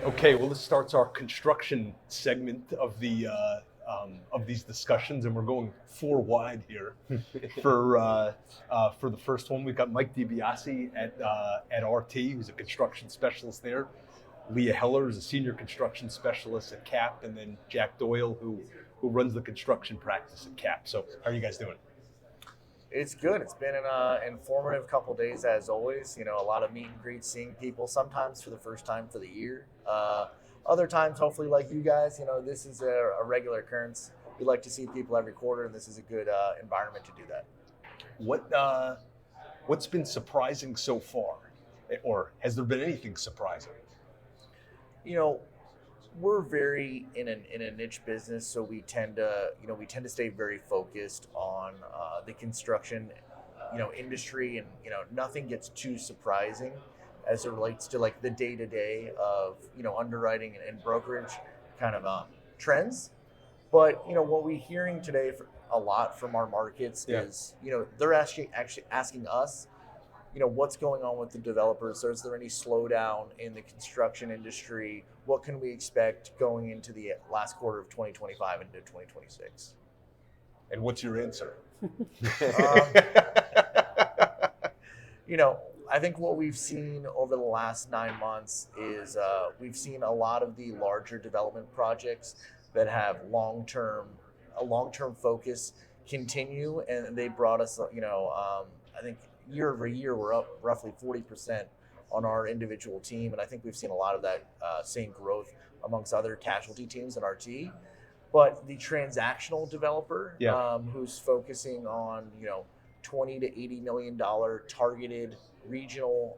Okay, well, this starts our construction segment of of these discussions, and we're going four wide here. For the first one, we've got Mike DiBiasi at RT, who's a construction specialist there. Leah Heller is a senior construction specialist at CAP, and then Jack Doyle, who runs the construction practice at CAP. So, how are you guys doing? It's good. It's been an informative couple of days, as always. You know, a lot of meet and greets, seeing people, sometimes for the first time for the year. Other times, hopefully, like you guys, you know, this is a regular occurrence. We like to see people every quarter, and this is a good environment to do that. What's been surprising so far, or has there been anything surprising? You know, we're very in a niche business, so we tend to stay very focused on the construction, industry, and nothing gets too surprising as it relates to like the day to day of underwriting and brokerage kind of trends. But what we're hearing today a lot from our markets is they're actually asking us, what's going on with the developers? So is there any slowdown in the construction industry? What can we expect going into the last quarter of 2025 into 2026? And what's your answer? I think what we've seen over the last 9 months is we've seen a lot of the larger development projects that have a long-term focus continue, and they brought us, I think year over year, we're up roughly 40% on our individual team. And I think we've seen a lot of that same growth amongst other casualty teams in our team. But the transactional developer who's focusing on, $20 to $80 million targeted regional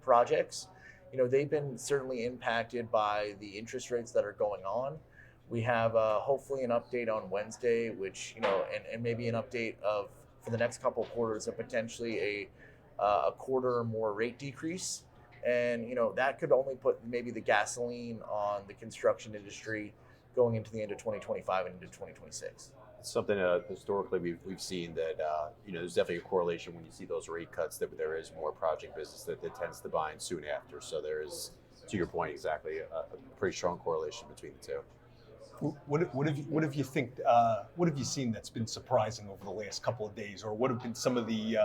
projects, they've been certainly impacted by the interest rates that are going on. We have hopefully an update on Wednesday, which, and maybe an update for the next couple of quarters of potentially a quarter or more rate decrease. And, that could only put maybe the gasoline on the construction industry going into the end of 2025 and into 2026. It's something historically we've seen that, there's definitely a correlation when you see those rate cuts that there is more project business that tends to bind soon after. So there is, to your point, exactly a pretty strong correlation between the two. What have you seen that's been surprising over the last couple of days, or what have been some of the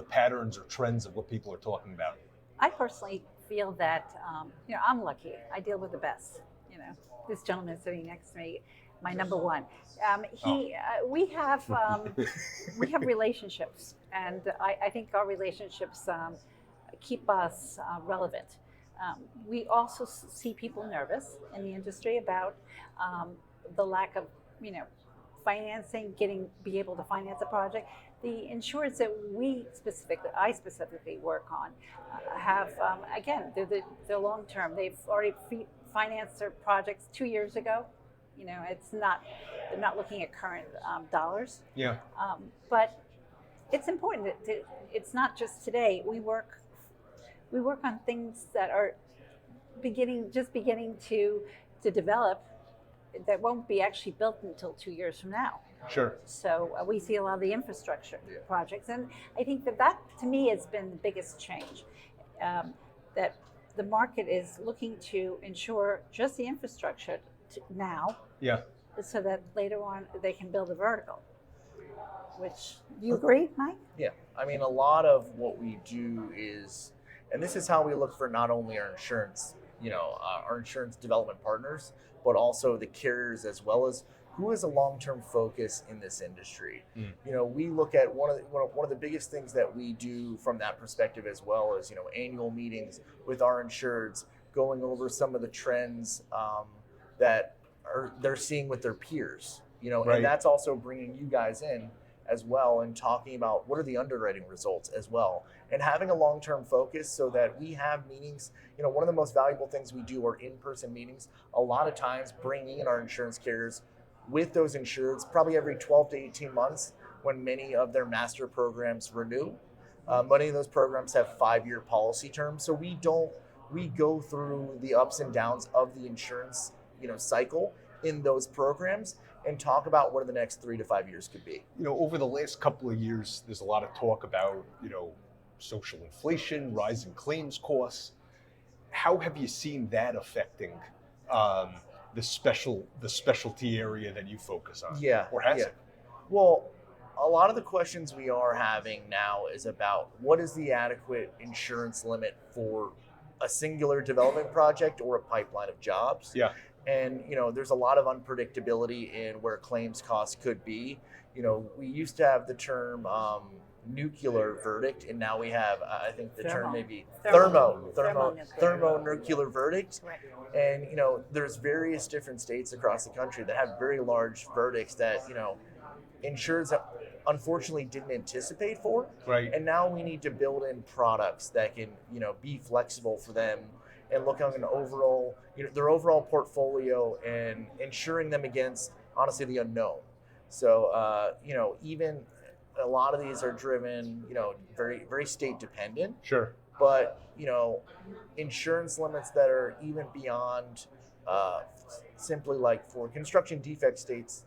patterns or trends of what people are talking about? I personally feel that I'm lucky. I deal with the best. This gentleman sitting next to me, my number one. We have relationships, and I think our relationships keep us relevant. We also see people nervous in the industry about the lack of, financing, be able to finance a project. The insureds that I specifically work on have, again, they're long term. They've already financed their projects 2 years ago. They're not looking at current dollars. Yeah. But it's important that it's not just today. We work on things that are just beginning to develop, that won't be actually built until 2 years from now. Sure. So we see a lot of the infrastructure projects, and I think that to me has been the biggest change, that the market is looking to insure just the infrastructure now, so that later on they can build a vertical. Which, do you agree, Mike? Yeah, I mean, a lot of what we do is, and this is how we look for not only our insurance, our insurance development partners, but also the carriers, as well as who has a long-term focus in this industry. We look at one of the biggest things that we do from that perspective, as well as annual meetings with our insureds, going over some of the trends that they're seeing with their peers. Right. And that's also bringing you guys in as well, and talking about what are the underwriting results as well, and having a long-term focus so that we have meetings. One of the most valuable things we do are in-person meetings. A lot of times bringing in our insurance carriers with those insureds probably every 12 to 18 months when many of their master programs renew. Many of those programs have 5-year policy terms. So we go through the ups and downs of the insurance cycle in those programs and talk about what the next 3 to 5 years could be. Over the last couple of years, there's a lot of talk about, social inflation, rising claims costs. how have you seen that affecting the specialty area that you focus on? Yeah. Or has yeah. it? Well, a lot of the questions we are having now is about what is the adequate insurance limit for a singular development project or a pipeline of jobs. Yeah. And there's a lot of unpredictability in where claims costs could be. We used to have the term nuclear verdict, and now we have, I think the term may be thermonuclear verdict. Right. And there's various different states across the country that have very large verdicts that insurers unfortunately didn't anticipate for. Right. And now we need to build in products that can be flexible for them and look at an overall their overall portfolio and insuring them against honestly the unknown. So even a lot of these are driven very very state dependent. Sure. But insurance limits that are even beyond simply like for construction defect states,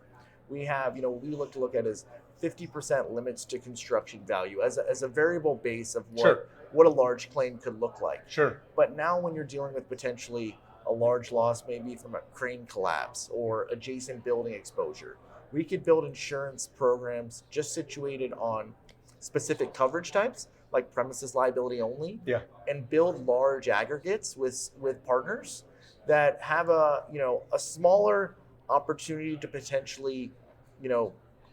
we have what we look at as 50% limits to construction value as a variable base of what a large claim could look like. Sure. But now when you're dealing with potentially a large loss, maybe from a crane collapse or adjacent building exposure, we could build insurance programs just situated on specific coverage types, like premises liability only, and build large aggregates with partners that have a smaller opportunity to potentially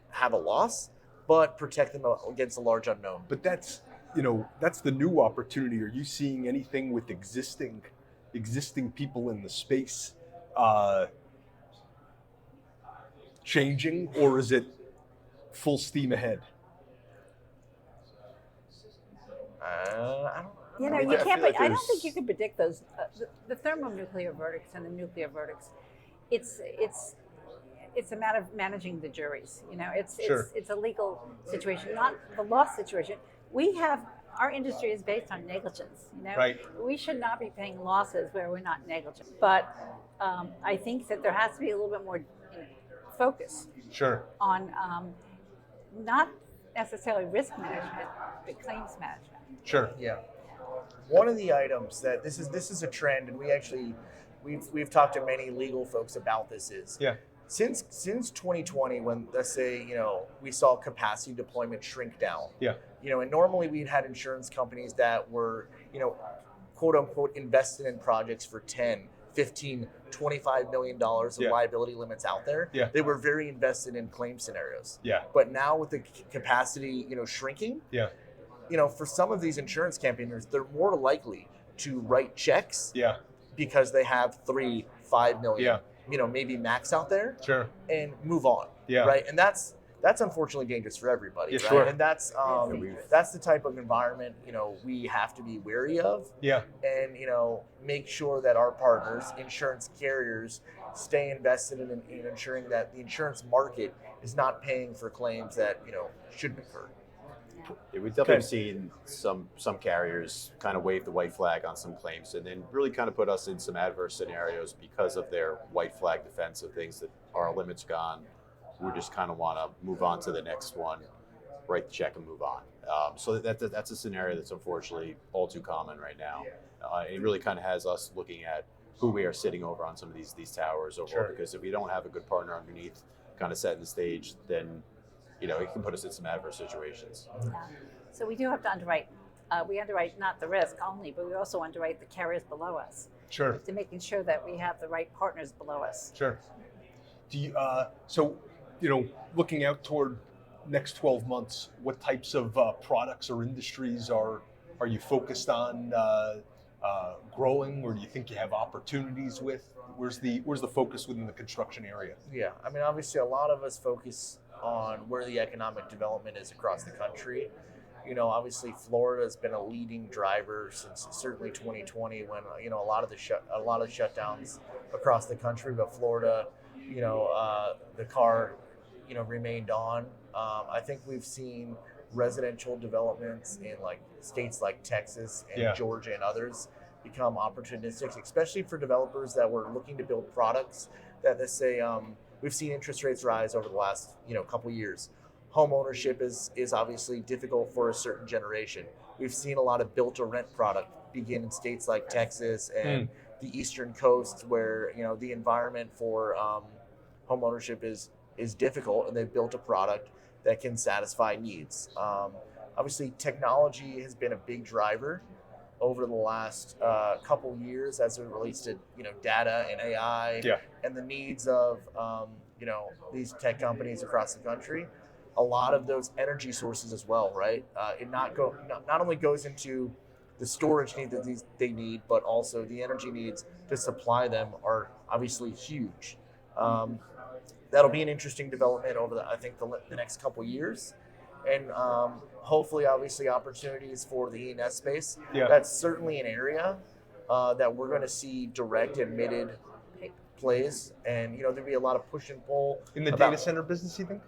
have a loss, but protect them against a large unknown. But that's the new opportunity. Are you seeing anything with existing people in the space changing, or is it full steam ahead? I don't. You can't. like I don't think you can predict those. The thermonuclear verdicts and the nuclear verdicts. It's a matter of managing the juries. It's a legal situation, not the loss situation. Our industry is based on negligence. Right. We should not be paying losses where we're not negligent. But I think that there has to be a little bit more focus. Sure. On not necessarily risk management, but claims management. Sure. Yeah. One of the items that this is a trend, and we've talked to many legal folks about this is since 2020, when let's say we saw capacity deployment shrink down. And normally we'd had insurance companies that were quote unquote invested in projects for 10, 15, $25 million of liability limits out there. They were very invested in claim scenarios. But now with the capacity shrinking, for some of these insurance campaigners, they're more likely to write checks because they have 3, 5 million, maybe max out there, and move on, right? And that's unfortunately dangerous for everybody, right? Sure. And that's the type of environment we have to be wary of, and make sure that our partners, insurance carriers, stay invested in ensuring that the insurance market is not paying for claims that shouldn't occur. Yeah, we've definitely seen some carriers kind of wave the white flag on some claims and then really kind of put us in some adverse scenarios because of their white flag defense of things that our limit's gone. We just kind of want to move on to the next one, write the check and move on. So that's a scenario that's unfortunately all too common right now. It really kind of has us looking at who we are sitting over on some of these towers overall, because if we don't have a good partner underneath kind of setting the stage, then it can put us in some adverse situations. So we do have to underwrite. We underwrite not the risk only, but we also underwrite the carriers below us. To making sure that we have the right partners below us. Do you looking out toward next 12 months, what types of products or industries are you focused on growing, or do you think you have opportunities with? Where's the focus within the construction area? Yeah, I mean, obviously a lot of us focus on where the economic development is across the country. Obviously Florida has been a leading driver since certainly 2020, when a lot of shutdowns across the country, but Florida, the car remained on. I think we've seen residential developments in like states like Texas and Georgia and others become opportunistic, especially for developers that were looking to build products that, let's say, we've seen interest rates rise over the last couple of years. Home ownership is obviously difficult for a certain generation. We've seen a lot of built-to-rent product begin in states like Texas and the Eastern Coast, where the environment for home ownership is difficult, and they've built a product that can satisfy needs. Obviously, technology has been a big driver over the last couple years as it relates to data and AI and the needs of these tech companies across the country. A lot of those energy sources as well, right? It not only goes into the storage need that they need, but also the energy needs to supply them are obviously huge. That'll be an interesting development over the next couple years, and hopefully, obviously, opportunities for the E&S space. Yeah. That's certainly an area that we're going to see direct admitted plays, and there'll be a lot of push and pull In the data center business, you think?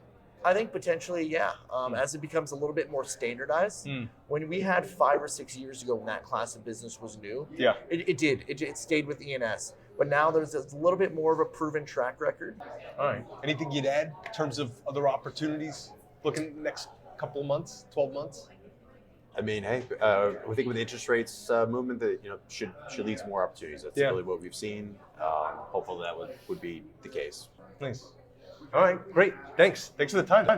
I think potentially, yeah. As it becomes a little bit more standardized. When we had 5 or 6 years ago, when that class of business was new, it stayed with E&S. But now there's a little bit more of a proven track record. All right. Anything you'd add in terms of other opportunities looking at the next couple of months, 12 months? I mean, hey, I think with the interest rates movement, that should lead to more opportunities. That's really what we've seen. Hopefully, that would be the case. Nice. All right, great. Thanks for the time.